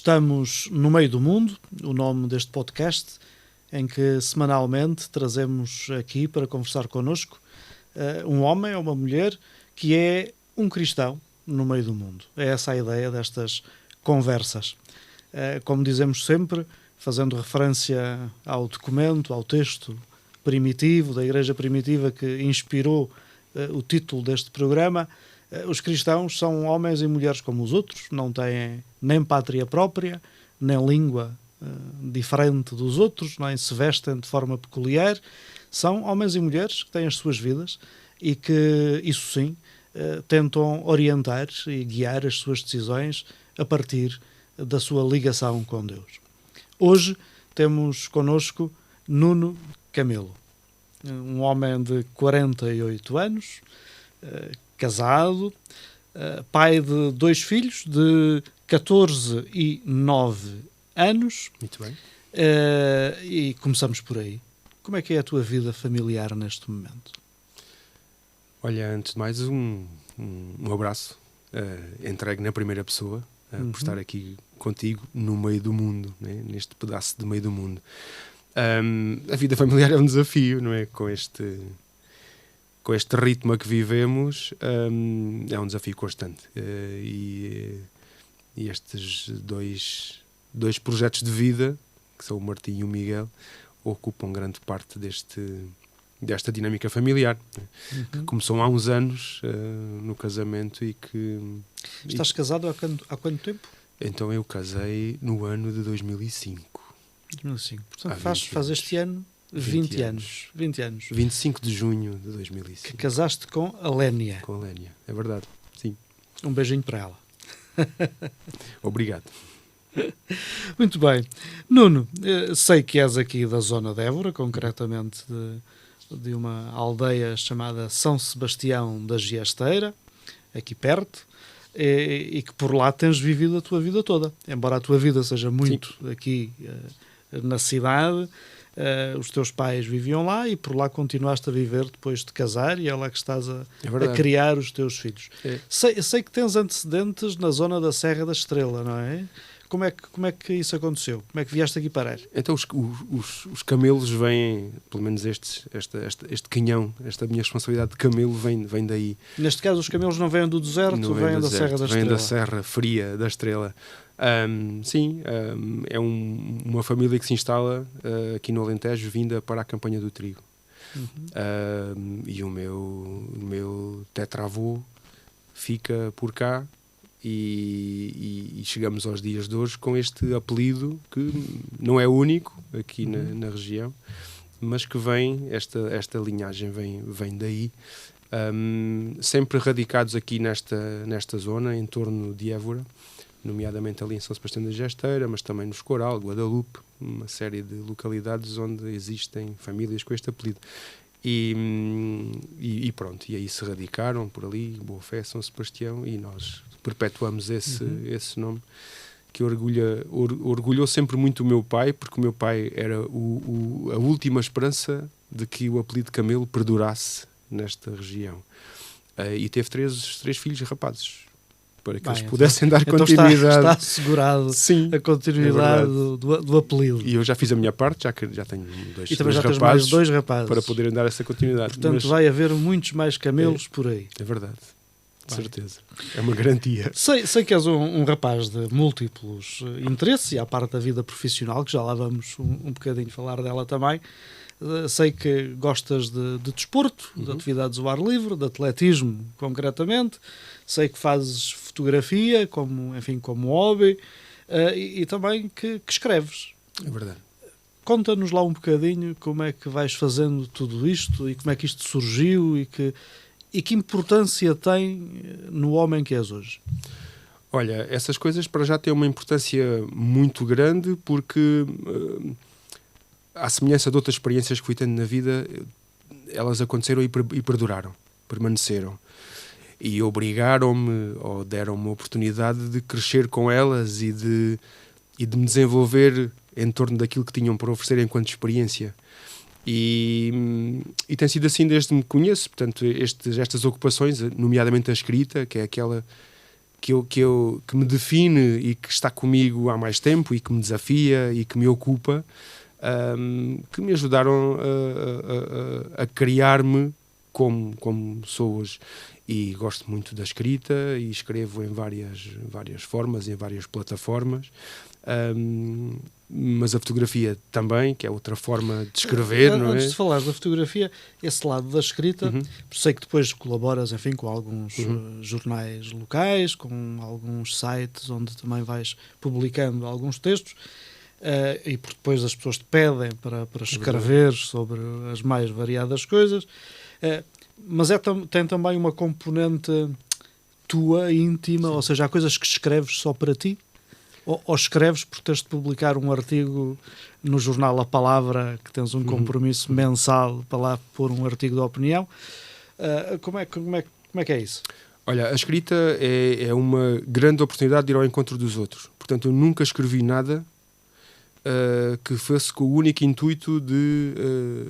Estamos no meio do mundo, o nome deste podcast, em que semanalmente trazemos aqui para conversar connosco um homem ou uma mulher que é um cristão no meio do mundo. É essa a ideia destas conversas. Como dizemos sempre, fazendo referência ao documento, ao texto primitivo, da Igreja Primitiva que inspirou o título deste programa, os cristãos são homens e mulheres como os outros, não têm nem pátria própria, nem língua diferente dos outros, nem se vestem de forma peculiar. São homens e mulheres que têm as suas vidas e que, isso sim, tentam orientar e guiar as suas decisões a partir da sua ligação com Deus. Hoje temos connosco Nuno Camelo, um homem de 48 anos, casado, pai de 2 filhos de 14 e 9 anos. Muito bem. E começamos por aí. Como é que é a tua vida familiar neste momento? Olha, antes de mais um abraço entregue na primeira pessoa por estar aqui contigo no meio do mundo, né? Neste pedaço de meio do mundo. A vida familiar é um desafio, não é? Com este ritmo a que vivemos, é um desafio constante. E estes dois projetos de vida, que são o Martim e o Miguel, ocupam grande parte desta dinâmica familiar, que começou há uns anos no casamento e que... Estás casado há quanto tempo? Então eu casei no ano de 2005. 2005. Portanto, faz este ano 20 anos. 20 anos. 25 de junho de 2005. Que casaste com a Lénia. Com a Lénia, é verdade, sim. Um beijinho para ela. Obrigado. Muito bem. Nuno, sei que és aqui da zona de Évora, concretamente de uma aldeia chamada São Sebastião da Giasteira, aqui perto, e que por lá tens vivido a tua vida toda. Embora a tua vida seja muito aqui na cidade, os teus pais viviam lá e por lá continuaste a viver depois de casar e é lá que estás a criar os teus filhos. É. Sei que tens antecedentes na zona da Serra da Estrela, não é? Como é que isso aconteceu? Como é que vieste aqui parar? Então os camelos vêm, pelo menos este canhão, esta minha responsabilidade de camelo vem daí. Neste caso os camelos não vêm do deserto, vêm da Serra da Estrela. Vêm da Serra Fria da Estrela. É uma família que se instala aqui no Alentejo, vinda para a campanha do trigo. E o meu tetravô fica por cá e chegamos aos dias de hoje com este apelido que não é único aqui na região, mas que esta linhagem vem daí. Sempre radicados aqui nesta zona, em torno de Évora, nomeadamente ali em São Sebastião da Giasteira, mas também no Escoral, Guadalupe, uma série de localidades onde existem famílias com este apelido. E pronto, e aí se radicaram por ali, Boa Fé, São Sebastião, e nós perpetuamos esse nome, que orgulhou sempre muito o meu pai, porque o meu pai era a última esperança de que o apelido Camelo perdurasse nesta região. E teve três filhos rapazes, para que eles pudessem dar continuidade. Está assegurado. Sim, a continuidade do apelido. E eu já fiz a minha parte, já tenho tens mais 2 rapazes para poderem dar essa continuidade. Portanto, vai haver muitos mais camelos por aí. É verdade, de certeza. É uma garantia. Sei que és um rapaz de múltiplos interesses, e à parte da vida profissional, que já lá vamos um bocadinho falar dela também. Sei que gostas de desporto, de atividades ao ar livre, de atletismo concretamente. Sei que fazes fotografia como hobby e também que escreves. É verdade. Conta-nos lá um bocadinho como é que vais fazendo tudo isto e como é que isto surgiu e que importância tem no homem que és hoje. Olha, essas coisas para já têm uma importância muito grande porque... à semelhança de outras experiências que fui tendo na vida, elas aconteceram e perduraram, permaneceram. E obrigaram-me, ou deram-me a oportunidade de crescer com elas e de me desenvolver em torno daquilo que tinham para oferecer enquanto experiência. E tem sido assim desde que me conheço. Portanto, estas ocupações, nomeadamente a escrita, que é aquela que me define e que está comigo há mais tempo e que me desafia e que me ocupa, que me ajudaram a criar-me como sou hoje. E gosto muito da escrita e escrevo em várias formas, em várias plataformas. Mas a fotografia também, que é outra forma de escrever, não é? Antes de falares da fotografia, esse lado da escrita, sei que depois colaboras, enfim, com alguns jornais locais, com alguns sites onde também vais publicando alguns textos, e depois as pessoas te pedem para escrever sobre as mais variadas coisas, mas tem também uma componente tua, íntima, ou seja, há coisas que escreves só para ti? Ou escreves por teres de publicar um artigo no jornal A Palavra, que tens um compromisso mensal para lá pôr um artigo de opinião? Como é que é isso? Olha, a escrita é uma grande oportunidade de ir ao encontro dos outros. Portanto, eu nunca escrevi nada que fosse com o único intuito de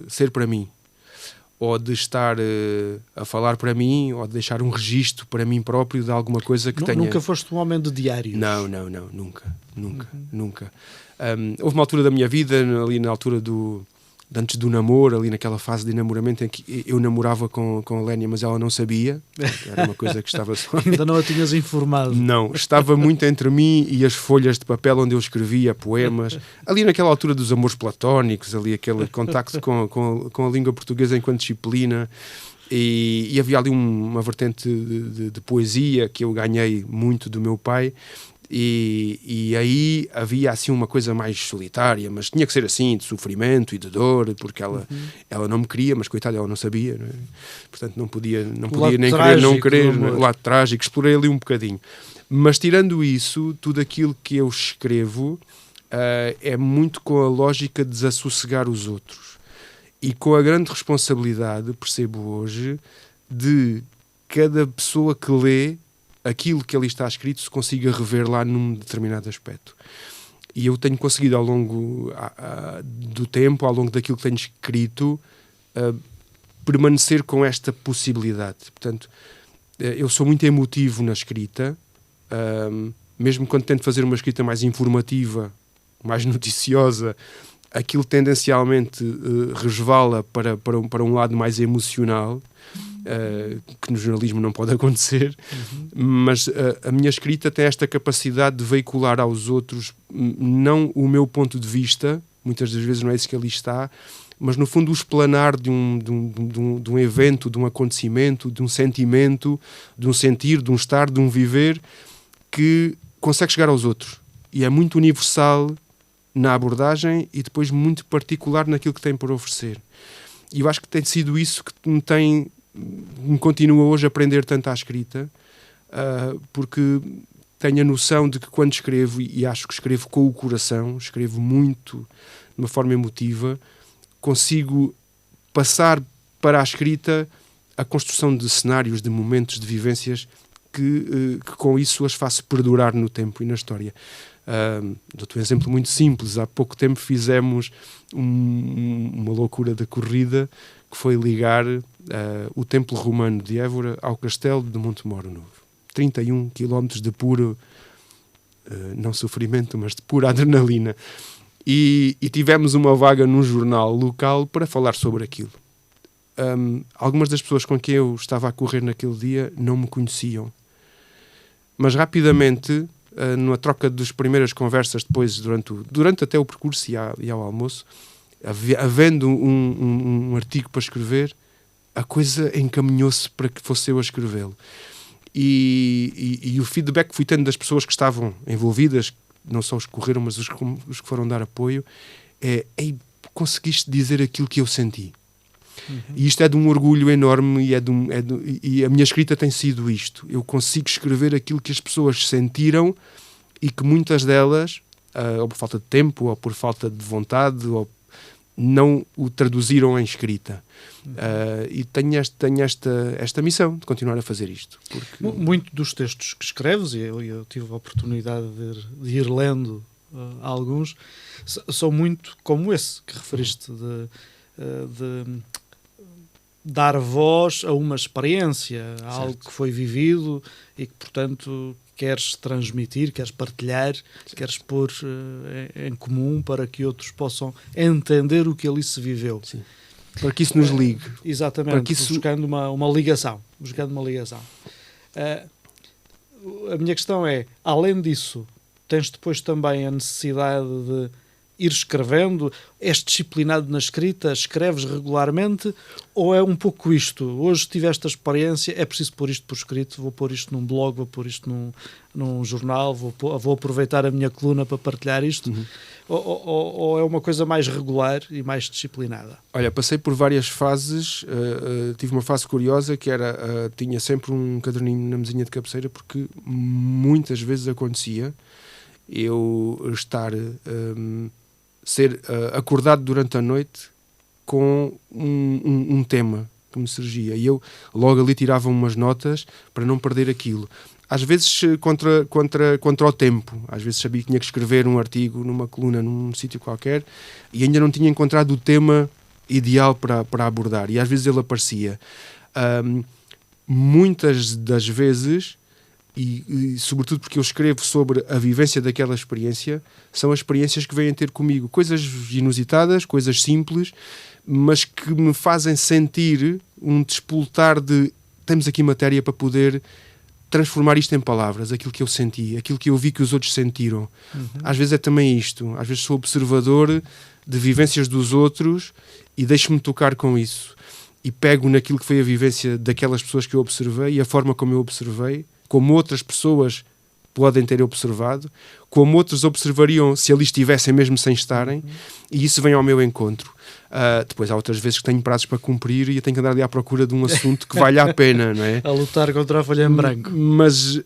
ser para mim, ou de estar a falar para mim, ou de deixar um registro para mim próprio de alguma coisa que tenha... Nunca foste um homem de diários? Não, nunca. Houve uma altura da minha vida, ali na altura antes do namoro, ali naquela fase de namoramento em que eu namorava com a Lénia, mas ela não sabia. Era uma coisa que estava só... Ainda não a tinhas informado. Não, estava muito entre mim e as folhas de papel onde eu escrevia poemas. Ali naquela altura dos amores platónicos, ali aquele contacto com a língua portuguesa enquanto disciplina. E havia ali uma vertente de poesia que eu ganhei muito do meu pai. E aí havia assim uma coisa mais solitária, mas tinha que ser assim, de sofrimento e de dor, porque ela não me queria, mas coitada, ela não sabia, não é? Portanto não podia nem querer não querer, o lado trágico, explorei ali um bocadinho. Mas tirando isso, tudo aquilo que eu escrevo é muito com a lógica de desassossegar os outros e com a grande responsabilidade, percebo hoje, de cada pessoa que lê aquilo que ali está escrito se consiga rever lá num determinado aspecto. E eu tenho conseguido ao longo do tempo, ao longo daquilo que tenho escrito, permanecer com esta possibilidade. Portanto, eu sou muito emotivo na escrita, mesmo quando tento fazer uma escrita mais informativa, mais noticiosa, aquilo tendencialmente resvala para um lado mais emocional, que no jornalismo não pode acontecer, mas a minha escrita tem esta capacidade de veicular aos outros não o meu ponto de vista, muitas das vezes não é isso que ali está, mas no fundo o explanar de um evento, de um acontecimento, de um sentimento, de um sentir, de um estar, de um viver, que consegue chegar aos outros. E é muito universal na abordagem e depois muito particular naquilo que tem por oferecer. E eu acho que tem sido isso que me continua hoje a aprender tanto à escrita, porque tenho a noção de que quando escrevo, e acho que escrevo com o coração, escrevo muito de uma forma emotiva, consigo passar para a escrita a construção de cenários, de momentos, de vivências que com isso as faço perdurar no tempo e na história. Dou-te um exemplo muito simples. Há pouco tempo fizemos uma loucura da corrida, que foi ligar o templo romano de Évora ao castelo de Montemoro Novo. 31 quilómetros de puro, não sofrimento, mas de pura adrenalina. E tivemos uma vaga num jornal local para falar sobre aquilo. Algumas das pessoas com quem eu estava a correr naquele dia não me conheciam. Mas rapidamente, na troca das primeiras conversas, depois durante até o percurso e ao almoço, havendo um artigo para escrever, a coisa encaminhou-se para que fosse eu a escrevê-lo. E o feedback que fui tendo das pessoas que estavam envolvidas, não só os que correram, mas os que foram dar apoio, ei, conseguiste dizer aquilo que eu senti. E isto é de um orgulho enorme e a minha escrita tem sido isto. Eu consigo escrever aquilo que as pessoas sentiram e que muitas delas, ou por falta de tempo, ou por falta de vontade, ou não o traduziram em escrita. E tenho esta missão de continuar a fazer isto. Porque... Muito dos textos que escreves, e eu tive a oportunidade de ir lendo alguns, são muito como esse que referiste, de dar voz a uma experiência, a algo que foi vivido e que, portanto, queres transmitir, queres partilhar, queres pôr em comum para que outros possam entender o que ali se viveu. Sim. Para que isso nos ligue. Exatamente, para que isso... buscando uma ligação. A minha questão é, além disso, tens depois também a necessidade de ir escrevendo? És disciplinado na escrita? Escreves regularmente? Ou é um pouco isto? Hoje tive esta experiência, é preciso pôr isto por escrito, vou pôr isto num blog, vou pôr isto num jornal, vou aproveitar a minha coluna para partilhar isto? Uhum. Ou é uma coisa mais regular e mais disciplinada? Olha, passei por várias fases. Tive uma fase curiosa que era, tinha sempre um caderninho na mesinha de cabeceira, porque muitas vezes acontecia eu ser acordado durante a noite com um tema que me surgia, e eu logo ali tirava umas notas para não perder aquilo. Às vezes contra o tempo, às vezes sabia que tinha que escrever um artigo numa coluna num sítio qualquer e ainda não tinha encontrado o tema ideal para abordar, e às vezes ele aparecia. Muitas das vezes, e sobretudo porque eu escrevo sobre a vivência daquela experiência, são as experiências que vêm ter comigo, coisas inusitadas, coisas simples, mas que me fazem sentir um despoltar de temos aqui matéria para poder transformar isto em palavras, aquilo que eu senti, aquilo que eu vi que os outros sentiram. Uhum. Às vezes é também isto, às vezes sou observador de vivências dos outros e deixo-me tocar com isso, e pego naquilo que foi a vivência daquelas pessoas que eu observei e a forma como eu observei, como outras pessoas podem ter observado, como outros observariam se ali estivessem mesmo sem estarem, e isso vem ao meu encontro. Depois há outras vezes que tenho prazos para cumprir e eu tenho que andar ali à procura de um assunto que valha a pena, não é? A lutar contra a folha em branco. Mas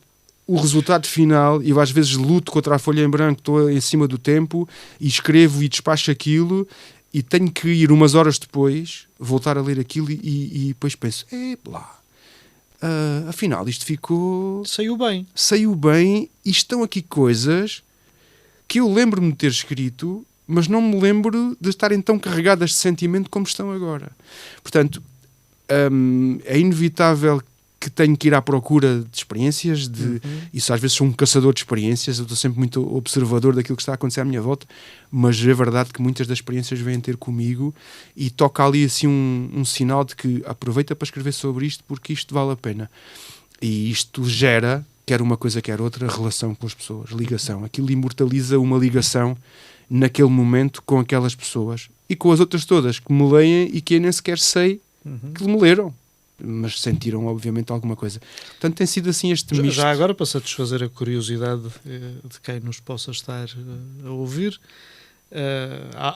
o resultado final, eu às vezes luto contra a folha em branco, estou em cima do tempo e escrevo e despacho aquilo, e tenho que ir umas horas depois, voltar a ler aquilo e depois penso, afinal isto ficou... Saiu bem, e estão aqui coisas que eu lembro-me de ter escrito, mas não me lembro de estarem tão carregadas de sentimento como estão agora. Portanto, é inevitável que tenho que ir à procura de experiências, isso às vezes sou um caçador de experiências, eu estou sempre muito observador daquilo que está a acontecer à minha volta, mas é verdade que muitas das experiências vêm ter comigo e toca ali assim um sinal de que aproveita para escrever sobre isto, porque isto vale a pena. E isto gera, quer uma coisa quer outra, relação com as pessoas, ligação. Aquilo imortaliza uma ligação naquele momento com aquelas pessoas e com as outras todas que me leem e que eu nem sequer sei que me leram, mas sentiram obviamente alguma coisa. Portanto, tem sido assim este misto. Já agora, para satisfazer a curiosidade de quem nos possa estar a ouvir,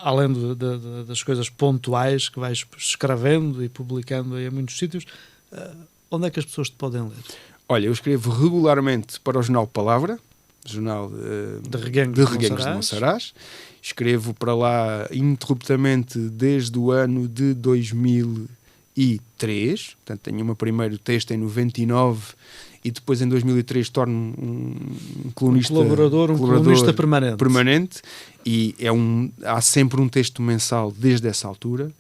além das coisas pontuais que vais escrevendo e publicando aí em muitos sítios, onde é que as pessoas te podem ler? Olha, eu escrevo regularmente para o jornal Palavra, jornal de Reguengos de Monsaraz. Escrevo para lá ininterruptamente desde o ano de 2003, portanto tenho o meu primeiro texto em 99 e depois em 2003 torno um colunista permanente, e há sempre um texto mensal desde essa altura.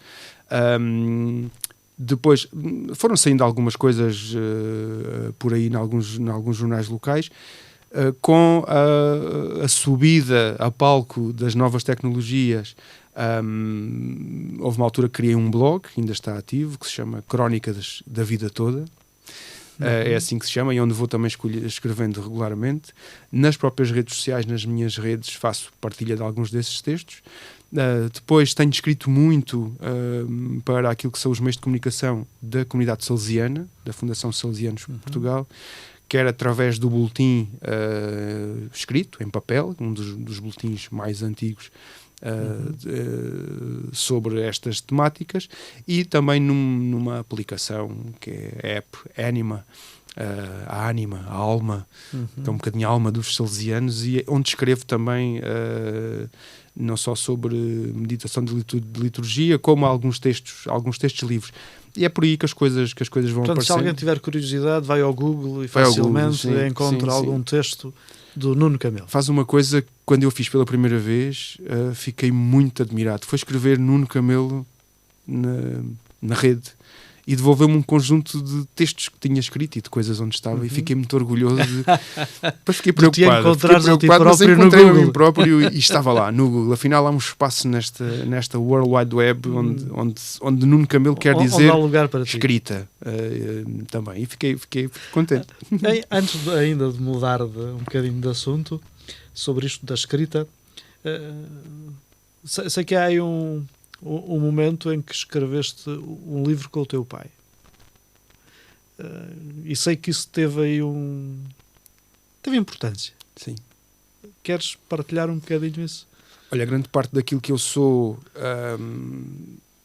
Depois foram saindo algumas coisas por aí em alguns jornais locais. Com a subida a palco das novas tecnologias, houve uma altura que criei um blog, que ainda está ativo, que se chama Crónicas da Vida Toda. É assim que se chama, e onde vou também escrevendo regularmente. Nas próprias redes sociais, nas minhas redes, faço partilha de alguns desses textos. Depois tenho escrito muito para aquilo que são os meios de comunicação da comunidade salesiana, da Fundação Salesianos Portugal, quer através do boletim escrito, em papel, um dos boletins mais antigos sobre estas temáticas, e também numa aplicação que é a app Anima, a Anima, a Alma, que é um bocadinho a alma dos salesianos, e onde escrevo também não só sobre meditação de liturgia, como alguns textos livres. E é por aí que as coisas vão aparecendo. Se alguém tiver curiosidade, vai ao Google e facilmente encontra algum texto do Nuno Camelo. Faz uma coisa que, quando eu fiz pela primeira vez, fiquei muito admirado. Foi escrever Nuno Camelo na rede. e devolveu-me um conjunto de textos que tinha escrito e de coisas onde estava, e fiquei muito orgulhoso depois fiquei preocupado, mas encontrei a mim próprio e estava lá no Google. Afinal há um espaço nesta World Wide Web onde Nuno Camelo quer dizer escrita também, e fiquei contente. Antes ainda de mudar um bocadinho de assunto sobre isto da escrita, sei que há aí um momento em que escreveste um livro com o teu pai. E sei que isso teve importância. Sim. Queres partilhar um bocadinho isso? Olha, grande parte daquilo que eu sou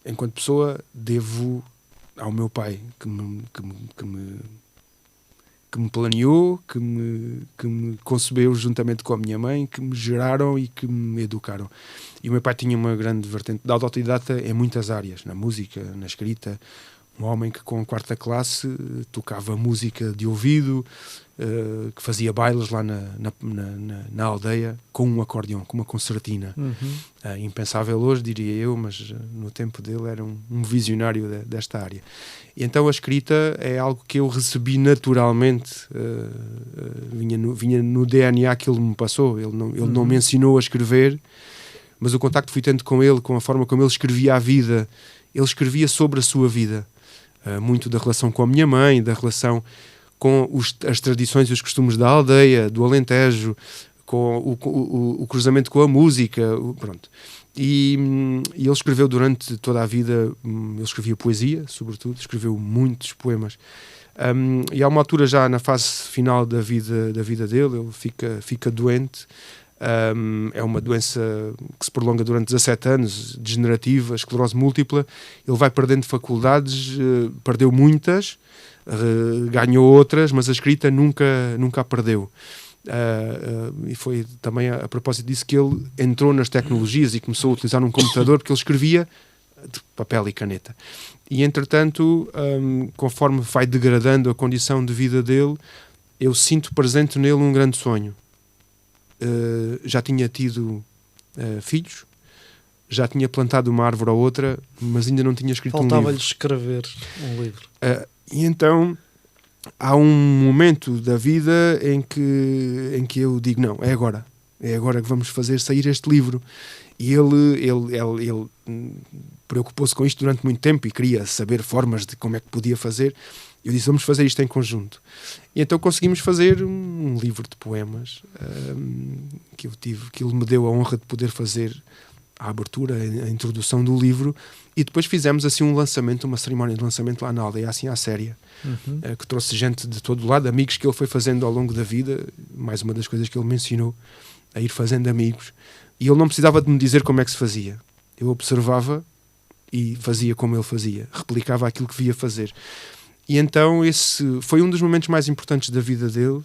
enquanto pessoa devo ao meu pai, que me planeou, que me concebeu juntamente com a minha mãe, que me geraram e que me educaram. E o meu pai tinha uma grande vertente de autodidata em muitas áreas, na música, na escrita. Um homem que com a 4ª classe tocava música de ouvido, que fazia bailes lá na aldeia com um acordeão, com uma concertina. Impensável hoje, diria eu, mas no tempo dele era um visionário desta área. E então a escrita é algo que eu recebi naturalmente, vinha no DNA que ele me passou. Ele não me ensinou a escrever, mas o contacto que fui tendo com ele, com a forma como ele escrevia a vida, ele escrevia sobre a sua vida. Muito da relação com a minha mãe, da relação com as tradições e os costumes da aldeia, do Alentejo, com o cruzamento com a música, pronto. E ele escreveu durante toda a vida, ele escrevia poesia, sobretudo, escreveu muitos poemas. E há uma altura já na fase final da vida dele, ele fica doente. É uma doença que se prolonga durante 17 anos, degenerativa, esclerose múltipla. Ele vai perdendo faculdades, perdeu muitas, ganhou outras, mas a escrita nunca a perdeu. E foi também a propósito disso que ele entrou nas tecnologias e começou a utilizar um computador, porque ele escrevia de papel e caneta. E entretanto, conforme vai degradando a condição de vida dele, eu sinto presente nele um grande sonho. Já tinha tido filhos, já tinha plantado uma árvore ou outra, mas ainda não tinha escrito um livro. Faltava-lhe escrever um livro. E então há um momento da vida em que eu digo, não, é agora que vamos fazer sair este livro. E ele preocupou-se com isto durante muito tempo e queria saber formas de como é que podia fazer. Eu disse, vamos fazer isto em conjunto. E então conseguimos fazer um livro de poemas que ele me deu a honra de poder fazer a abertura, a introdução do livro, e depois fizemos assim um lançamento, uma cerimónia de lançamento lá na aldeia, assim à séria, que trouxe gente de todo lado, amigos que ele foi fazendo ao longo da vida, mais uma das coisas que ele me ensinou, a ir fazendo amigos, e ele não precisava de me dizer como é que se fazia. Eu observava e fazia como ele fazia, replicava aquilo que via fazer. E então esse foi um dos momentos mais importantes da vida dele,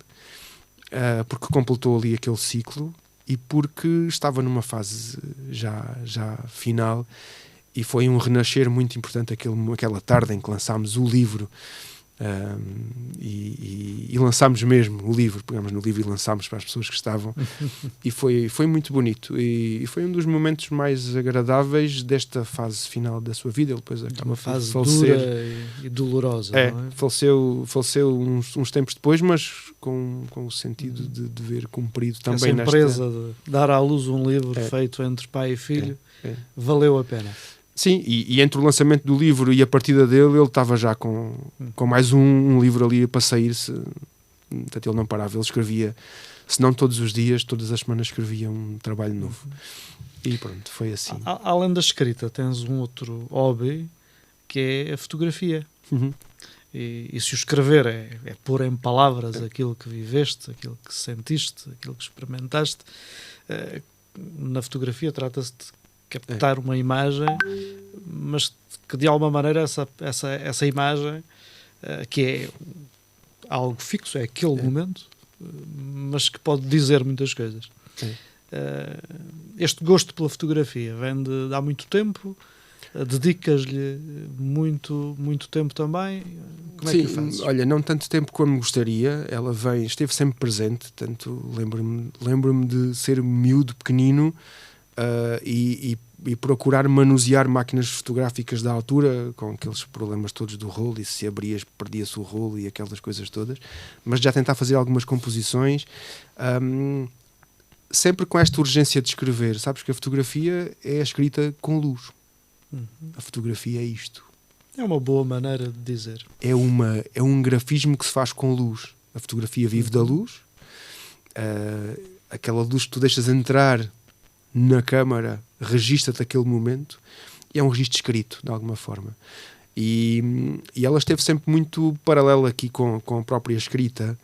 porque completou ali aquele ciclo e porque estava numa fase já final, e foi um renascer muito importante aquela tarde em que lançámos o livro. E lançámos mesmo o livro, pegámos no livro e lançámos para as pessoas que estavam e foi muito bonito e foi um dos momentos mais agradáveis desta fase final da sua vida. Ele depois acaba uma fase dura e dolorosa, não é? Faleceu uns tempos depois, mas com o sentido de dever cumprido também. Essa empresa de dar à luz um livro feito entre pai e filho valeu a pena. Sim, e entre o lançamento do livro e a partida dele, ele estava já com mais um livro ali para sair-se. Portanto, ele não parava, ele escrevia, se não todos os dias, todas as semanas escrevia um trabalho novo. E pronto, foi assim. Além da escrita, tens um outro hobby, que é a fotografia. E se o escrever é pôr em palavras aquilo que viveste, aquilo que sentiste, aquilo que experimentaste, na fotografia trata-se de captar uma imagem, mas que de alguma maneira essa imagem, que é algo fixo, é aquele momento, mas que pode dizer muitas coisas. Este gosto pela fotografia vem de há muito tempo? Dedicas-lhe muito tempo também? Como é que fazes? Olha, não tanto tempo como gostaria. Ela esteve sempre presente. Tanto lembro-me de ser miúdo, pequenino, e e procurar manusear máquinas fotográficas da altura, com aqueles problemas todos do rolo, e se abrias perdia-se o rolo e aquelas coisas todas, mas já tentar fazer algumas composições, sempre com esta urgência de escrever. Sabes que a fotografia é escrita com luz. A fotografia é isto. É uma boa maneira de dizer. É um grafismo que se faz com luz. A fotografia vive da luz. Aquela luz que tu deixas entrar na câmara registra-te aquele momento, e é um registro escrito, de alguma forma. E ela esteve sempre muito paralela aqui com a própria escrita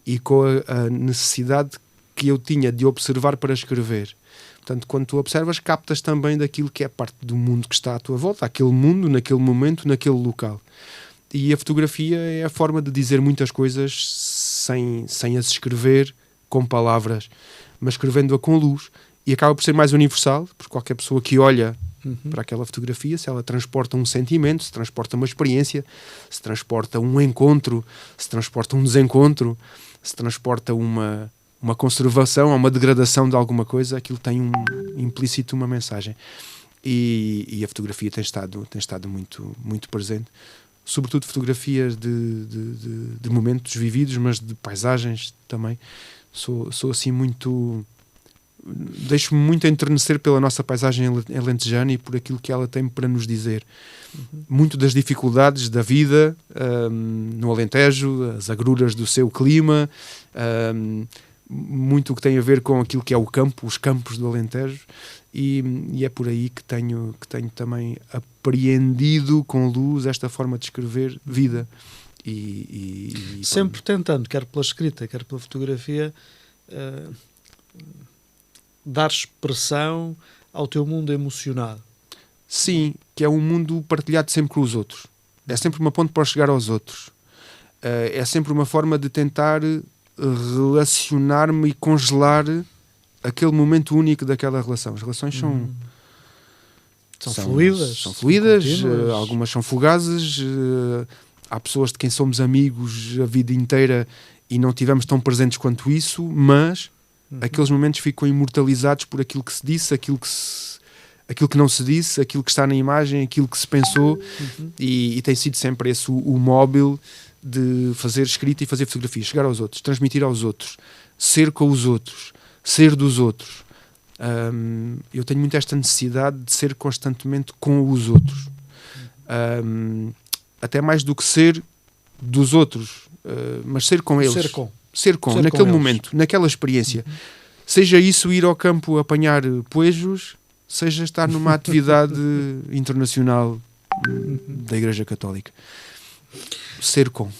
e com a necessidade que eu tinha de observar para escrever. Portanto, quando tu observas, captas também daquilo que é parte do mundo que está à tua volta, aquele mundo, naquele momento, naquele local. E a fotografia é a forma de dizer muitas coisas sem as escrever com palavras, mas escrevendo-a com luz. E acaba por ser mais universal, porque qualquer pessoa que olha para aquela fotografia, se ela transporta um sentimento, se transporta uma experiência, se transporta um encontro, se transporta um desencontro, se transporta uma conservação, uma degradação de alguma coisa, aquilo tem implícito uma mensagem. E a fotografia tem estado muito, muito presente, sobretudo fotografias de momentos vividos, mas de paisagens também. Sou assim muito... Deixo-me muito enternecer pela nossa paisagem alentejana e por aquilo que ela tem para nos dizer. Muito das dificuldades da vida no Alentejo, as agruras do seu clima, muito o que tem a ver com aquilo que é o campo, os campos do Alentejo, e é por aí que tenho também apreendido com luz esta forma de escrever vida. Sempre tentando, quer pela escrita, quer pela fotografia, dar expressão ao teu mundo emocionado. Sim, que é um mundo partilhado sempre com os outros. É sempre uma ponte para chegar aos outros. É sempre uma forma de tentar relacionar-me e congelar aquele momento único daquela relação. As relações são fluídas. São fluídas, algumas são fugazes. Há pessoas de quem somos amigos a vida inteira e não tivemos tão presentes quanto isso, mas aqueles momentos ficam imortalizados por aquilo que se disse, aquilo que não se disse, aquilo que está na imagem, aquilo que se pensou, e tem sido sempre esse o móvel de fazer escrita e fazer fotografia, chegar aos outros, transmitir aos outros, ser com os outros, ser dos outros. Eu tenho muito esta necessidade de ser constantemente com os outros, até mais do que ser dos outros, mas ser com eles. Ser naquele momento, naquela experiência. Seja isso ir ao campo apanhar poejos, seja estar numa atividade internacional da Igreja Católica. Ser com.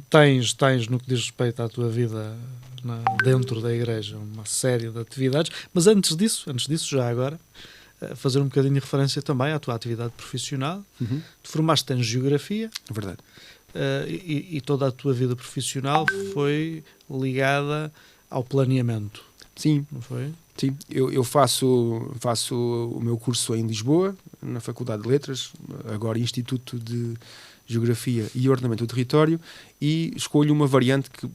Tens, no que diz respeito à tua vida dentro da Igreja, uma série de atividades, mas antes disso, já agora, fazer um bocadinho de referência também à tua atividade profissional. Tu formaste em Geografia. Verdade. E toda a tua vida profissional foi ligada ao planeamento. Sim. Não foi? Sim. Eu faço o meu curso em Lisboa, na Faculdade de Letras, agora Instituto de Geografia e Ordenamento do Território, e escolho uma variante que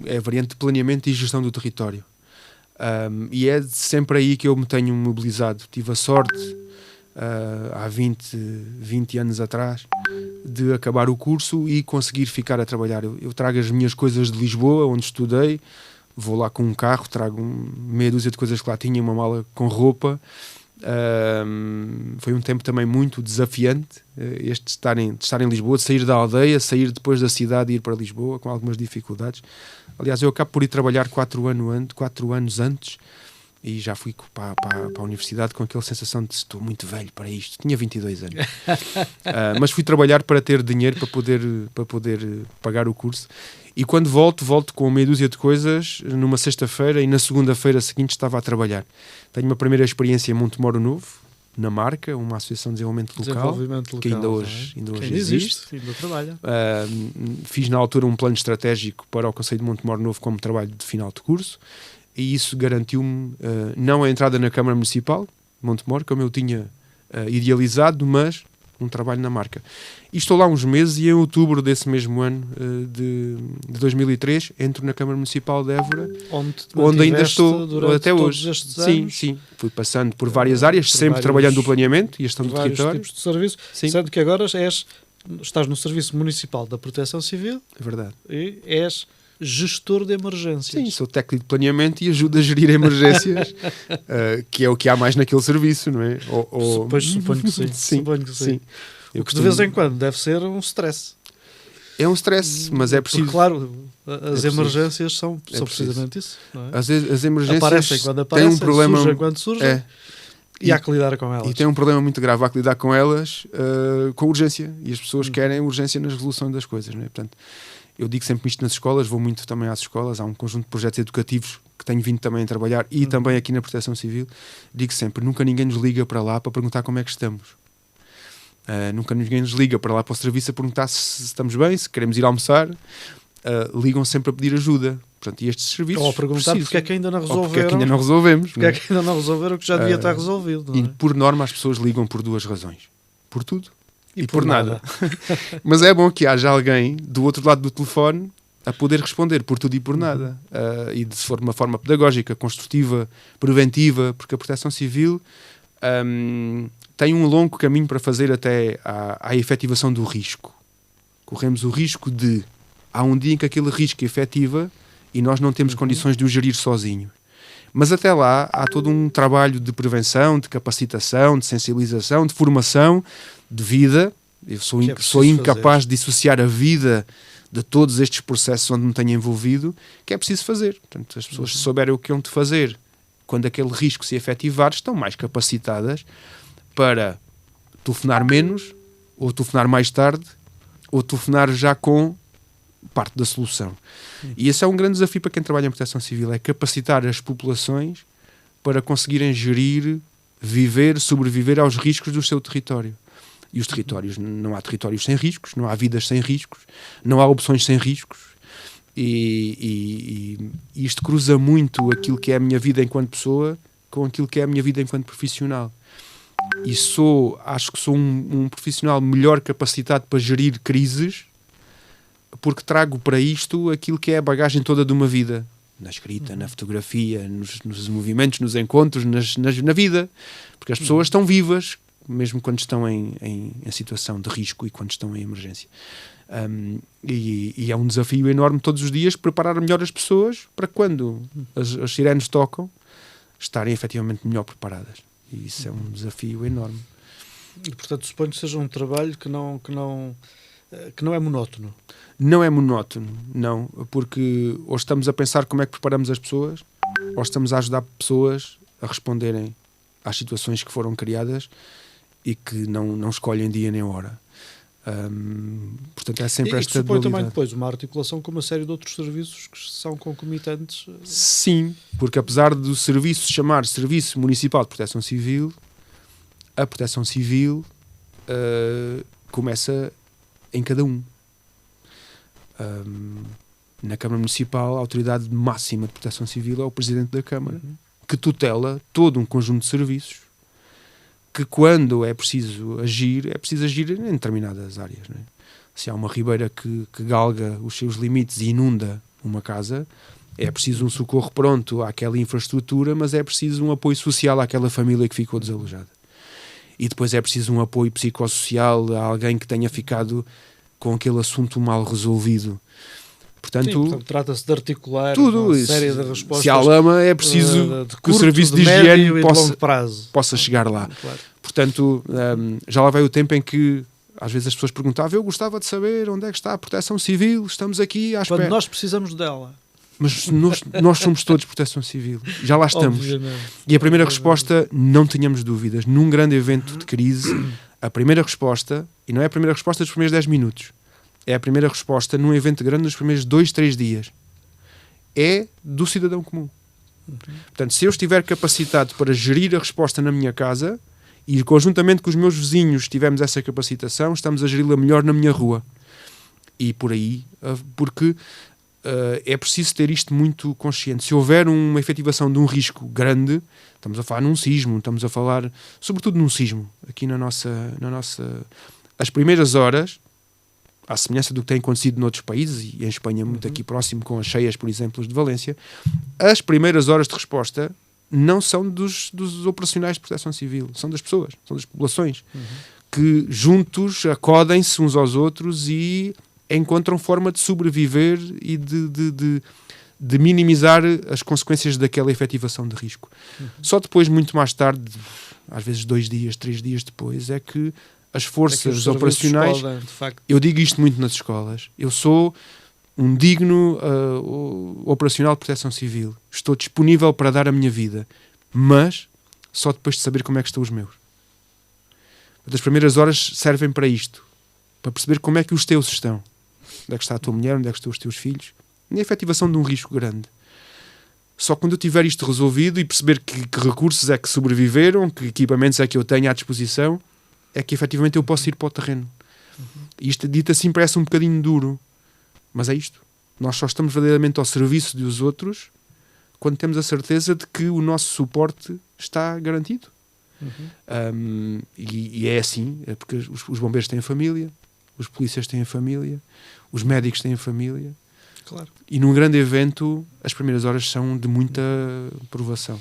é a variante de planeamento e gestão do território. E é sempre aí que eu me tenho mobilizado. Tive a sorte, há 20 anos atrás, de acabar o curso e conseguir ficar a trabalhar. Eu trago as minhas coisas de Lisboa, onde estudei, vou lá com um carro, trago meia dúzia de coisas que lá tinha, uma mala com roupa. Foi um tempo também muito desafiante, este de estar em Lisboa, de sair da aldeia, sair depois da cidade e ir para Lisboa, com algumas dificuldades. Aliás, eu acabo por ir trabalhar 4 anos antes, e já fui para a universidade com aquela sensação de estou muito velho para isto. Tinha 22 anos. Mas fui trabalhar para ter dinheiro para poder pagar o curso. E quando volto com meia dúzia de coisas numa sexta-feira, e na segunda-feira seguinte estava a trabalhar. Tenho uma primeira experiência em Montemoro Novo, na Marca, uma associação de desenvolvimento local, que ainda hoje existe. Ainda trabalha. Fiz na altura um plano estratégico para o Concelho de Montemoro Novo como trabalho de final de curso, e isso garantiu-me não a entrada na Câmara Municipal de Montemoro, como eu tinha idealizado, mas um trabalho na marca. E estou lá uns meses e em outubro desse mesmo ano, de 2003, entro na Câmara Municipal de Évora, onde ainda estou até hoje. Sim. Fui passando por várias áreas, sempre trabalhando no planeamento e a gestão do território. Tipos de serviço, sendo que agora estás no Serviço Municipal da Proteção Civil. É verdade. E és gestor de emergências. Sim, sou técnico de planeamento e ajudo a gerir emergências, que é o que há mais naquele serviço, não é? Suponho que sim. Suponho que sim. O que de vez em quando deve ser um stress. É um stress, mas é preciso... Porque, claro, as emergências são precisamente isso. Não é? As emergências aparecem quando aparecem, têm um problema, surgem quando surgem, e há que lidar com elas. E tem um problema muito grave, há que lidar com elas com urgência. E as pessoas querem urgência nas resoluções das coisas, não é? Portanto, eu digo sempre isto nas escolas, vou muito também às escolas, há um conjunto de projetos educativos que tenho vindo também a trabalhar e também aqui na Proteção Civil. Digo sempre, nunca ninguém nos liga para lá para perguntar como é que estamos. Nunca ninguém nos liga para lá para o serviço a perguntar se estamos bem, se queremos ir almoçar. Ligam sempre a pedir ajuda. Portanto, e estes serviços... Ou a perguntar porque é que ainda não resolveram. Porque é que ainda não resolvemos. Porque é que ainda não resolveram o que já devia estar resolvido. Não é? E por norma as pessoas ligam por duas razões. Por tudo e por nada. Mas é bom que haja alguém do outro lado do telefone a poder responder por tudo e por nada. E de uma forma pedagógica, construtiva, preventiva, porque a Proteção Civil tem um longo caminho para fazer até à efetivação do risco. Corremos o risco de... Há um dia em que aquele risco é efetiva e nós não temos condições de o gerir sozinho. Mas até lá há todo um trabalho de prevenção, de capacitação, de sensibilização, de formação, de vida. Eu sou incapaz de dissociar a vida de todos estes processos onde me tenho envolvido, que é preciso fazer. Portanto, as pessoas, se souberem o que hão de fazer quando aquele risco se efetivar, estão mais capacitadas para telefonar menos, ou telefonar mais tarde, ou telefonar já com parte da solução. E esse é um grande desafio para quem trabalha em Proteção Civil, é capacitar as populações para conseguirem gerir, viver, sobreviver aos riscos do seu território. E os territórios, não há territórios sem riscos, não há vidas sem riscos, não há opções sem riscos. E isto cruza muito aquilo que é a minha vida enquanto pessoa com aquilo que é a minha vida enquanto profissional. E acho que sou um profissional melhor capacitado para gerir crises, porque trago para isto aquilo que é a bagagem toda de uma vida. Na escrita, na fotografia, nos movimentos, nos encontros, na vida. Porque as pessoas estão vivas, mesmo quando estão em situação de risco e quando estão em emergência. E é um desafio enorme todos os dias preparar melhor as pessoas para quando as sirenes tocam, estarem efetivamente melhor preparadas. E isso é um desafio enorme. E, portanto, suponho que seja um trabalho que não é monótono. Não é monótono, não, porque ou estamos a pensar como é que preparamos as pessoas, ou estamos a ajudar pessoas a responderem às situações que foram criadas e que não escolhem dia nem hora. Portanto, é sempre esta dualidade. E também depois uma articulação com uma série de outros serviços que são concomitantes. Sim, porque apesar do serviço chamar Serviço Municipal de Proteção Civil, a Proteção Civil começa em cada um. Na Câmara Municipal, a autoridade máxima de Proteção Civil é o Presidente da Câmara, que tutela todo um conjunto de serviços que, quando é preciso agir em determinadas áreas. Não é? Se há uma ribeira que galga os seus limites e inunda uma casa, é preciso um socorro pronto àquela infraestrutura, mas é preciso um apoio social àquela família que ficou desalojada. E depois é preciso um apoio psicossocial a alguém que tenha ficado com aquele assunto mal resolvido. Portanto trata-se de articular tudo uma isso. Série de respostas. Se há lama, é preciso que o serviço de higiene possa chegar lá. Claro. Portanto, já lá vai o tempo em que às vezes as pessoas perguntavam: eu gostava de saber onde é que está a Proteção Civil, estamos aqui à espera. Quando nós precisamos dela. Mas nós somos todos Proteção Civil. Já lá estamos. Obviamente. E a primeira resposta, não tenhamos dúvidas, num grande evento de crise, a primeira resposta, e não é a primeira resposta dos primeiros 10 minutos, é a primeira resposta num evento grande nos primeiros 2-3 dias. É do cidadão comum. Portanto, se eu estiver capacitado para gerir a resposta na minha casa e conjuntamente com os meus vizinhos tivermos essa capacitação, estamos a geri-la melhor na minha rua. E por aí, porque é preciso ter isto muito consciente. Se houver uma efetivação de um risco grande, estamos a falar num sismo, estamos a falar sobretudo num sismo, aqui na nossa as primeiras horas, à semelhança do que tem acontecido noutros países, e em Espanha muito aqui próximo, com as cheias, por exemplo, de Valência, as primeiras horas de resposta não são dos operacionais de proteção civil, são das pessoas, são das populações, que juntos acodem-se uns aos outros e encontram forma de sobreviver e de minimizar as consequências daquela efetivação de risco. Só depois, muito mais tarde, às vezes 2 dias, 3 dias depois, é que as forças operacionais... Podem, de facto. Eu digo isto muito nas escolas. Eu sou um digno operacional de proteção civil. Estou disponível para dar a minha vida, mas só depois de saber como é que estão os meus. As primeiras horas servem para isto, para perceber como é que os teus estão. Onde é que está a tua mulher, onde é que estão os teus filhos. Na efetivação de um risco grande. Só quando eu tiver isto resolvido e perceber que recursos é que sobreviveram, que equipamentos é que eu tenho à disposição, é que efetivamente eu posso ir para o terreno. E isto dito assim parece um bocadinho duro, mas é isto. Nós só estamos verdadeiramente ao serviço dos outros quando temos a certeza de que o nosso suporte está garantido. E é assim, é porque os bombeiros têm família, os polícias têm família, os médicos têm família. Claro. E num grande evento as primeiras horas são de muita provação.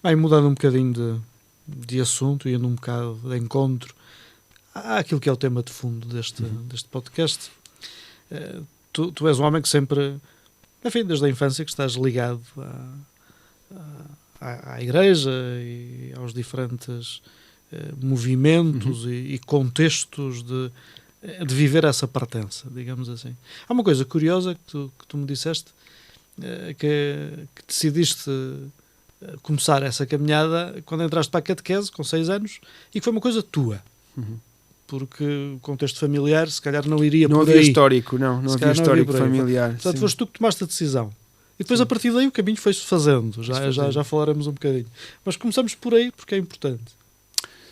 Bem, mudando um bocadinho de assunto e indo um bocado de encontro àquilo que é o tema de fundo deste podcast, tu és um homem que sempre, enfim, desde a infância que estás ligado à igreja e aos diferentes movimentos e contextos de viver essa pertença, digamos assim. Há uma coisa curiosa que tu me disseste, que decidiste começar essa caminhada quando entraste para a catequese, com 6 anos, e que foi uma coisa tua. Porque o contexto familiar, se calhar, não iria não por havia aí. Histórico, não havia histórico familiar. Portanto, sim. foste tu que tomaste a decisão. E depois, a partir daí, o caminho foi-se fazendo. Já falaremos um bocadinho. Mas começamos por aí, porque é importante.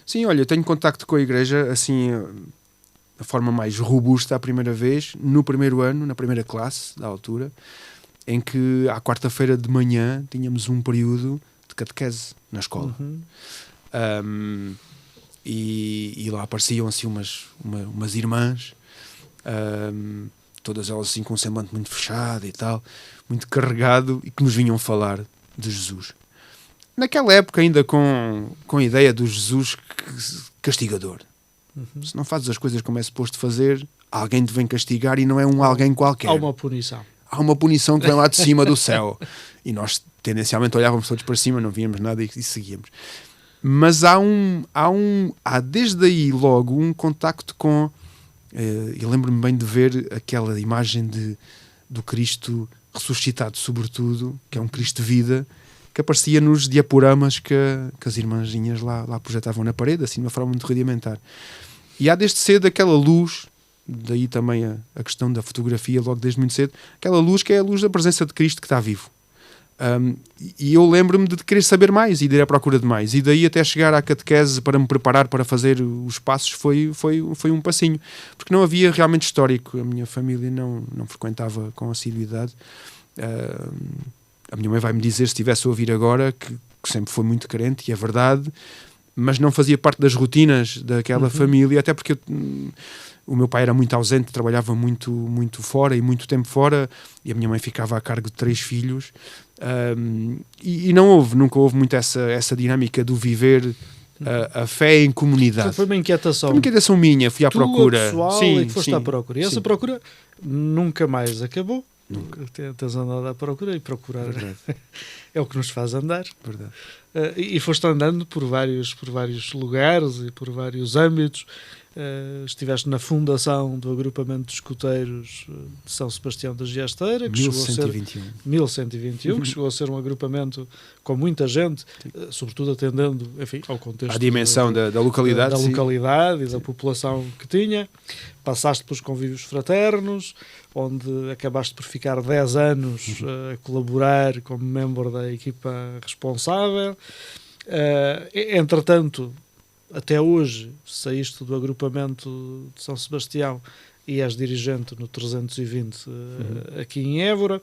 Sim, olha, eu tenho contacto com a igreja, assim, da forma mais robusta, a primeira vez, no primeiro ano, na primeira classe, da altura, em que, à quarta-feira de manhã, tínhamos um período de catequese na escola. E lá apareciam, assim, umas irmãs, todas elas, assim, com um semblante muito fechado e tal, muito carregado, e que nos vinham falar de Jesus. Naquela época, ainda com a ideia do Jesus castigador. Se não fazes as coisas como é suposto fazer, alguém te vem castigar e não é alguém qualquer. Há uma punição. Há uma punição que vem lá de cima do céu. E nós, tendencialmente, olhávamos todos para cima, não víamos nada e seguíamos. Mas há desde aí logo um contacto com... eu lembro-me bem de ver aquela imagem do Cristo ressuscitado, sobretudo, que é um Cristo de vida, que aparecia nos diaporamas que as irmãzinhas lá projetavam na parede, assim, de uma forma muito rudimentar. E há desde cedo aquela luz, daí também a questão da fotografia, logo desde muito cedo, aquela luz que é a luz da presença de Cristo que está vivo. E eu lembro-me de querer saber mais e de ir à procura de mais. E daí até chegar à catequese para me preparar para fazer os passos foi um passinho. Porque não havia realmente histórico. A minha família não frequentava com assiduidade. A minha mãe vai-me dizer, se estivesse a ouvir agora, que sempre foi muito crente, e é verdade, mas não fazia parte das rotinas daquela família, até porque o meu pai era muito ausente, trabalhava muito, muito fora e muito tempo fora, e a minha mãe ficava a cargo de 3 filhos, e nunca houve muito essa dinâmica do viver a fé em comunidade. Foi uma inquietação. Foi uma inquietação minha, fui à procura. Pessoal, sim, e que foste à procura. E essa procura nunca mais acabou. Nunca. Tens andado à procura, e procurar é o que nos faz andar. Verdade. E foste andando por vários lugares e por vários âmbitos. Estiveste na fundação do agrupamento de escuteiros de São Sebastião da Giasteira, que 1121, que chegou a ser um agrupamento com muita gente, sobretudo atendendo, enfim, ao contexto à dimensão da localidade, da localidade e da população que tinha. Passaste pelos convívios fraternos, onde acabaste por ficar 10 anos a colaborar como membro da equipa responsável. Entretanto, até hoje, saíste do agrupamento de São Sebastião e és dirigente no 320 aqui em Évora.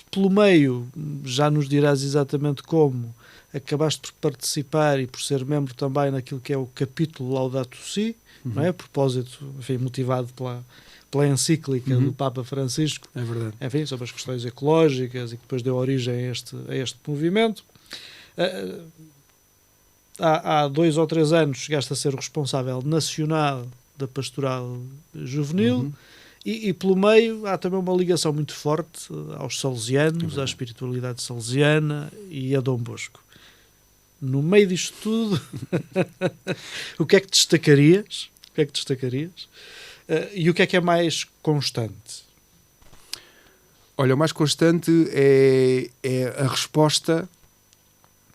Pelo meio, já nos dirás exatamente como acabaste por participar e por ser membro também naquilo que é o capítulo Laudato Si, não é? A propósito, enfim, motivado pela encíclica do Papa Francisco, é verdade. Enfim, sobre as questões ecológicas, e que depois deu origem a este movimento. Há 2 ou 3 anos chegaste a ser o responsável nacional da Pastoral Juvenil, e pelo meio há também uma ligação muito forte aos salesianos, à espiritualidade salesiana e a Dom Bosco. No meio disto tudo, o que é que destacarias? E o que é mais constante? Olha, o mais constante é a resposta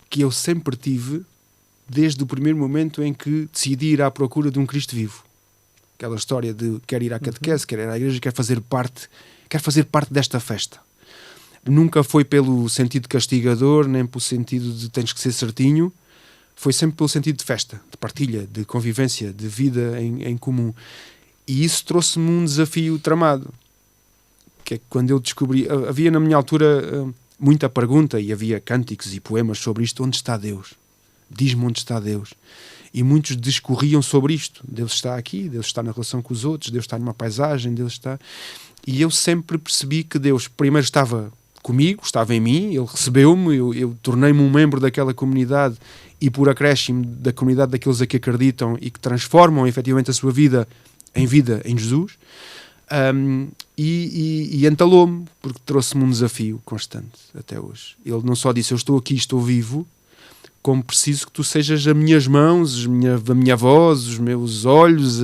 que eu sempre tive desde o primeiro momento em que decidi ir à procura de um Cristo vivo. Aquela história de quer ir à catequese, quer ir à igreja, quer fazer parte desta festa. Nunca foi pelo sentido castigador, nem pelo sentido de tens que ser certinho. Foi sempre pelo sentido de festa, de partilha, de convivência, de vida em comum. E isso trouxe-me um desafio tramado. Que é que quando eu descobri... Havia na minha altura muita pergunta, e havia cânticos e poemas sobre isto. Onde está Deus? Diz-me onde está Deus. E muitos discorriam sobre isto. Deus está aqui, Deus está na relação com os outros, Deus está numa paisagem, Deus está... E eu sempre percebi que Deus primeiro estava comigo, estava em mim, Ele recebeu-me, eu tornei-me um membro daquela comunidade e por acréscimo da comunidade daqueles a que acreditam e que transformam efetivamente a sua vida em Jesus. E entalou-me, porque trouxe-me um desafio constante até hoje. Ele não só disse, eu estou aqui, estou vivo, como preciso que tu sejas as minhas mãos, a minha voz, os meus olhos,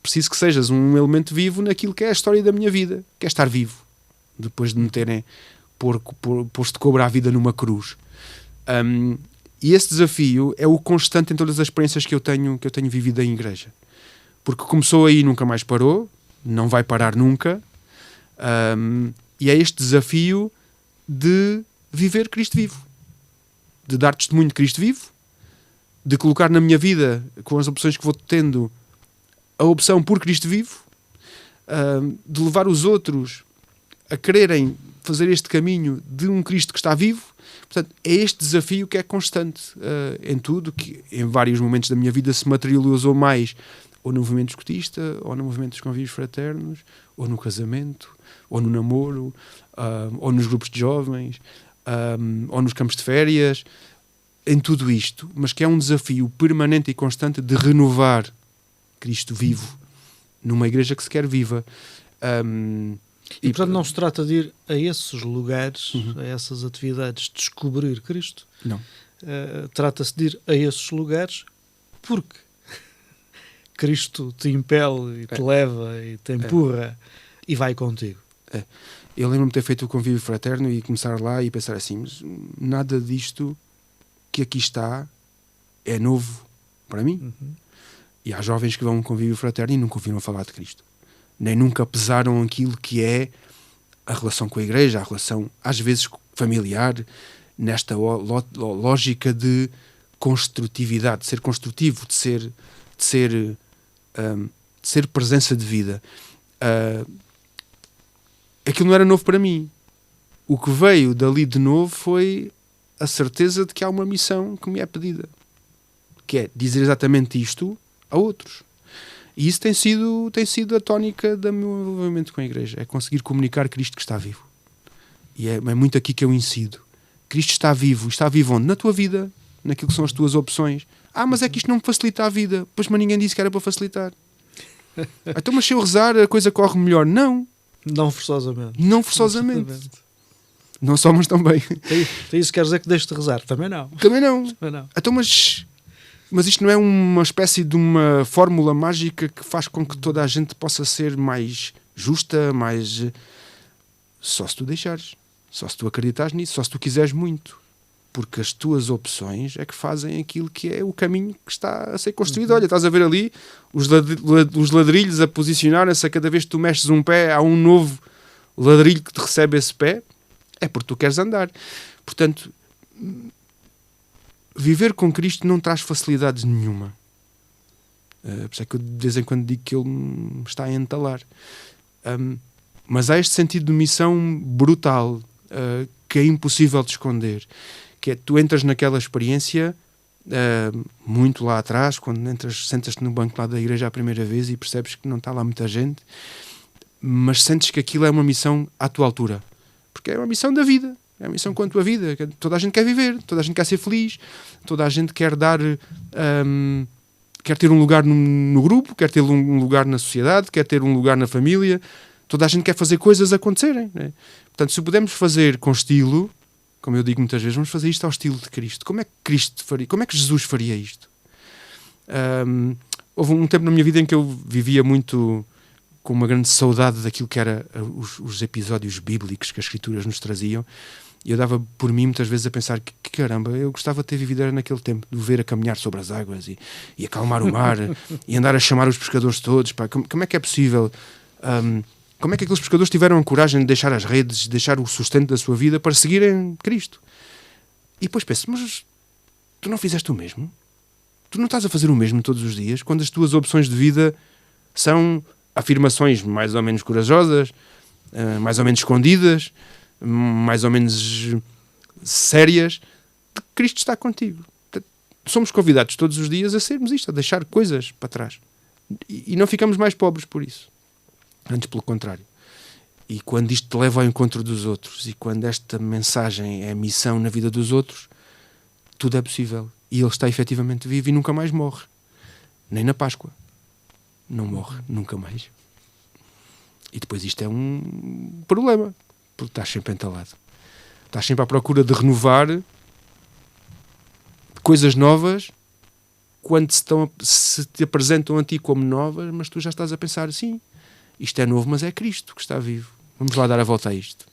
preciso que sejas um elemento vivo naquilo que é a história da minha vida, que é estar vivo, depois de me terem posto de cobrar a vida numa cruz. E esse desafio é o constante em todas as experiências que eu tenho vivido em igreja. Porque começou aí e nunca mais parou, não vai parar nunca, e é este desafio de viver Cristo vivo. De dar testemunho de Cristo vivo, de colocar na minha vida, com as opções que vou tendo, a opção por Cristo vivo, de levar os outros a quererem fazer este caminho de um Cristo que está vivo. Portanto, é este desafio que é constante em tudo, que em vários momentos da minha vida se materializou mais ou no movimento escotista, ou no movimento dos convívios fraternos, ou no casamento, ou no namoro, ou nos grupos de jovens, ou nos campos de férias, em tudo isto, mas que é um desafio permanente e constante de renovar Cristo vivo numa igreja que se quer viva. E portanto não se trata de ir a esses lugares, a essas atividades, descobrir Cristo. Não. Trata-se de ir a esses lugares porque Cristo te impele e te leva e te empurra e vai contigo. Eu lembro-me de ter feito o convívio fraterno e começar lá e pensar assim, mas nada disto que aqui está é novo para mim. E há jovens que vão a um convívio fraterno e nunca ouviram falar de Cristo. Nem nunca pesaram aquilo que é a relação com a igreja, a relação, às vezes, familiar, nesta lógica de construtividade, de ser construtivo, de ser presença de vida. Aquilo não era novo para mim. O que veio dali de novo foi a certeza de que há uma missão que me é pedida, que é dizer exatamente isto a outros. E isso tem sido a tónica do meu envolvimento com a igreja, é conseguir comunicar Cristo que está vivo. E é muito aqui que eu incido. Cristo está vivo onde? Na tua vida, naquilo que são as tuas opções. Mas é que isto não me facilita a vida. Pois, mas ninguém disse que era para facilitar. Então, mas se eu rezar a coisa corre melhor. Não forçosamente. Não só, mas também. Isso quer dizer que deixes de rezar? Também não. Então, mas isto não é uma espécie de uma fórmula mágica que faz com que toda a gente possa ser mais justa, mais... Só se tu deixares. Só se tu acreditares nisso. Só se tu quiseres muito. Porque as tuas opções é que fazem aquilo que é o caminho que está a ser construído. Olha, estás a ver ali os ladrilhos a posicionarem-se, a cada vez que tu mexes um pé há um novo ladrilho que te recebe esse pé. É porque tu queres andar. Portanto, viver com Cristo não traz facilidades nenhuma. Por isso é que eu de vez em quando digo que ele me está a entalar. Mas há este sentido de missão brutal, que é impossível de esconder, que é tu entras naquela experiência muito lá atrás, quando entras, sentas-te no banco lá da igreja a primeira vez e percebes que não está lá muita gente, mas sentes que aquilo é uma missão à tua altura, porque é uma missão da vida, é uma missão quanto a vida. Toda a gente quer viver, toda a gente quer ser feliz, toda a gente quer dar, quer ter um lugar no grupo, quer ter um lugar na sociedade, quer ter um lugar na família. Toda a gente quer fazer coisas acontecerem, né? Portanto, se pudermos fazer com estilo, como eu digo muitas vezes, vamos fazer isto ao estilo de Cristo. Como é que Cristo faria? Como é que Jesus faria isto? Houve um tempo na minha vida em que eu vivia muito com uma grande saudade daquilo que era os episódios bíblicos que as Escrituras nos traziam, e eu dava por mim muitas vezes a pensar que caramba, eu gostava de ter vivido era naquele tempo, de o ver a caminhar sobre as águas e acalmar o mar e andar a chamar os pescadores todos. Pá, como é que é possível... como é que aqueles pescadores tiveram a coragem de deixar as redes, de deixar o sustento da sua vida para seguirem Cristo? E depois penso, mas tu não fizeste o mesmo? Tu não estás a fazer o mesmo todos os dias, quando as tuas opções de vida são afirmações mais ou menos corajosas, mais ou menos escondidas, mais ou menos sérias, de que Cristo está contigo. Somos convidados todos os dias a sermos isto, a deixar coisas para trás. E não ficamos mais pobres por isso. Antes, pelo contrário. E quando isto te leva ao encontro dos outros, e quando esta mensagem é missão na vida dos outros, tudo é possível. E ele está efetivamente vivo e nunca mais morre. Nem na Páscoa. Não morre, nunca mais. E depois isto é um problema, porque estás sempre entalado. Estás sempre à procura de renovar coisas novas quando se te apresentam a ti como novas, mas tu já estás a pensar assim. Isto é novo, mas é Cristo que está vivo. Vamos lá dar a volta a isto.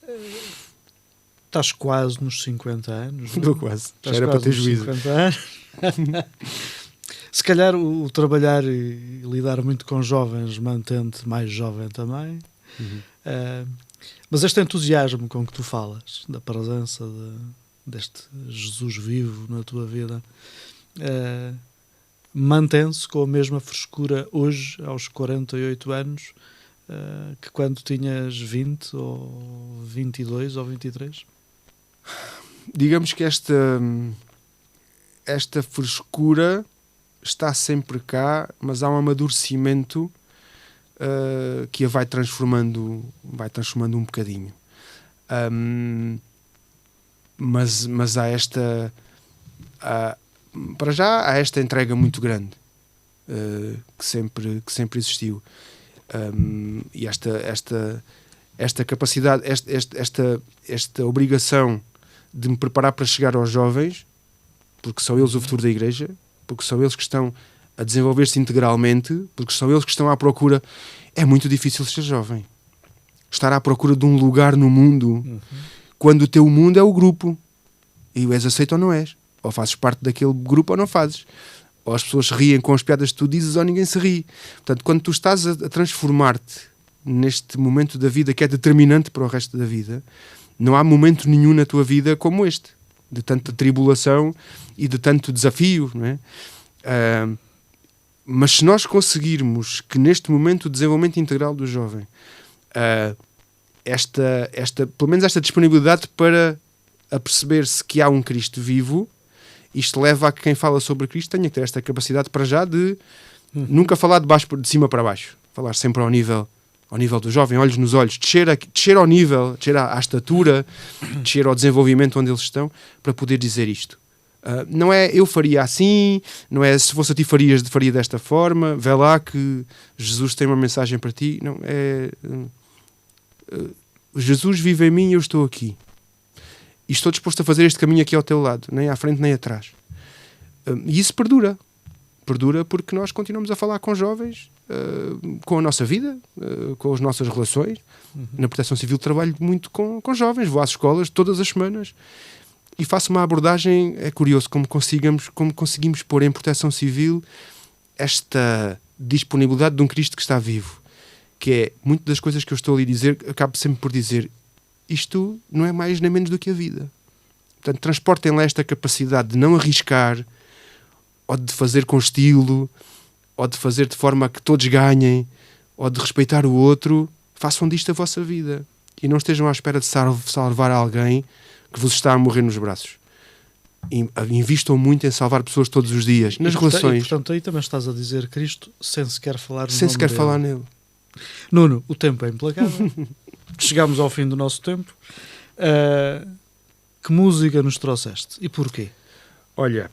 Estás quase nos 50 anos. Estou quase. Já era para ter juízo. 50 anos. Se calhar o trabalhar e lidar muito com jovens mantém-te mais jovem também. Mas este entusiasmo com que tu falas, da presença deste Jesus vivo na tua vida, mantém-se com a mesma frescura hoje, aos 48 anos, que quando tinhas 20 ou 22 ou 23? Digamos que esta frescura está sempre cá, mas há um amadurecimento que a vai transformando um bocadinho. Mas há esta... para já há esta entrega muito grande que sempre existiu. E esta capacidade, esta obrigação de me preparar para chegar aos jovens, porque são eles o futuro da igreja, porque são eles que estão a desenvolver-se integralmente, porque são eles que estão à procura. É muito difícil ser jovem, estar à procura de um lugar no mundo, quando o teu mundo é o grupo e o és aceito ou não és, ou fazes parte daquele grupo ou não fazes, ou as pessoas se riem com as piadas que tu dizes ou ninguém se ri. Portanto, quando tu estás a transformar-te neste momento da vida que é determinante para o resto da vida, não há momento nenhum na tua vida como este, de tanta tribulação e de tanto desafio, não é? Mas se nós conseguirmos que neste momento o desenvolvimento integral do jovem, pelo menos esta disponibilidade para aperceber-se que há um Cristo vivo, isto leva a que quem fala sobre Cristo tenha que ter esta capacidade para já de nunca falar de cima para baixo, falar sempre ao nível do jovem, olhos nos olhos, descer ao nível, descer à estatura, descer ao desenvolvimento onde eles estão, para poder dizer isto. Não é eu faria assim, não é se fosse a ti faria desta forma, vê lá que Jesus tem uma mensagem para ti. Não, é Jesus vive em mim e eu estou aqui. E estou disposto a fazer este caminho aqui ao teu lado, nem à frente nem atrás. E isso perdura. Perdura porque nós continuamos a falar com jovens, com a nossa vida, com as nossas relações. Na Proteção Civil trabalho muito com jovens, vou às escolas todas as semanas e faço uma abordagem. É curioso como conseguimos pôr em Proteção Civil esta disponibilidade de um Cristo que está vivo, que é, muitas das coisas que eu estou ali a dizer, acabo sempre por dizer, isto não é mais nem menos do que a vida. Portanto, transportem lá esta capacidade de não arriscar, ou de fazer com estilo, ou de fazer de forma a que todos ganhem, ou de respeitar o outro, façam disto a vossa vida. E não estejam à espera de salvar alguém que vos está a morrer nos braços. Invistam muito em salvar pessoas todos os dias, nas relações. E, portanto, aí também estás a dizer Cristo sem sequer falar nele. Nuno, o tempo é implacável. Chegámos ao fim do nosso tempo. Que música nos trouxeste? E porquê? Olha,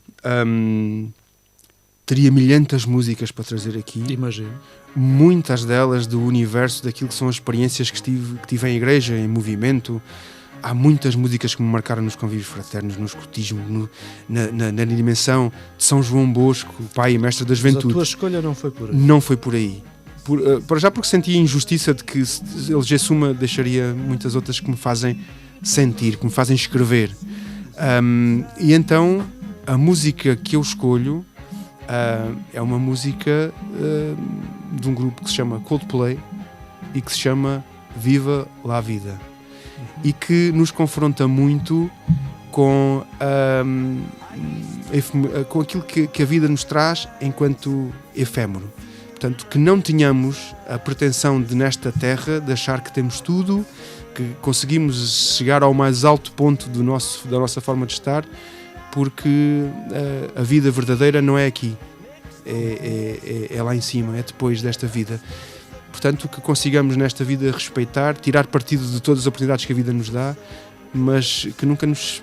teria milhentas músicas para trazer aqui. Imagino. Muitas delas do universo daquilo que são as experiências que tive em igreja, em movimento. Há muitas músicas que me marcaram nos convívios fraternos, no escutismo, na dimensão de São João Bosco, pai e mestre da juventude. Mas a tua escolha não foi por aí? Não foi por aí. Para já porque senti a injustiça de que se elegesse uma, deixaria muitas outras que me fazem sentir, que me fazem escrever. E então a música que eu escolho é uma música de um grupo que se chama Coldplay e que se chama Viva la Vida, e que nos confronta muito com aquilo que a vida nos traz enquanto efêmero. Portanto, que não tenhamos a pretensão de, nesta terra, de achar que temos tudo, que conseguimos chegar ao mais alto ponto da nossa forma de estar, porque a vida verdadeira não é aqui, é lá em cima, é depois desta vida. Portanto, que consigamos nesta vida respeitar, tirar partido de todas as oportunidades que a vida nos dá, mas que nunca nos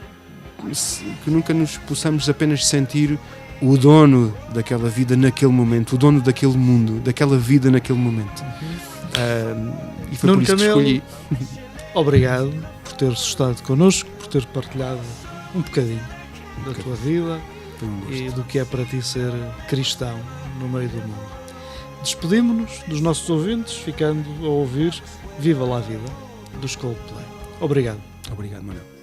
possamos apenas sentir o dono daquela vida naquele momento, o dono daquele mundo, daquela vida naquele momento. E foi por isso que escolhi. Obrigado por teres estado connosco, por teres partilhado um bocadinho da tua vida e do que é para ti ser cristão no meio do mundo. Despedimos-nos dos nossos ouvintes, ficando a ouvir Viva la Vida, dos Coldplay. Obrigado. Obrigado, Manuel.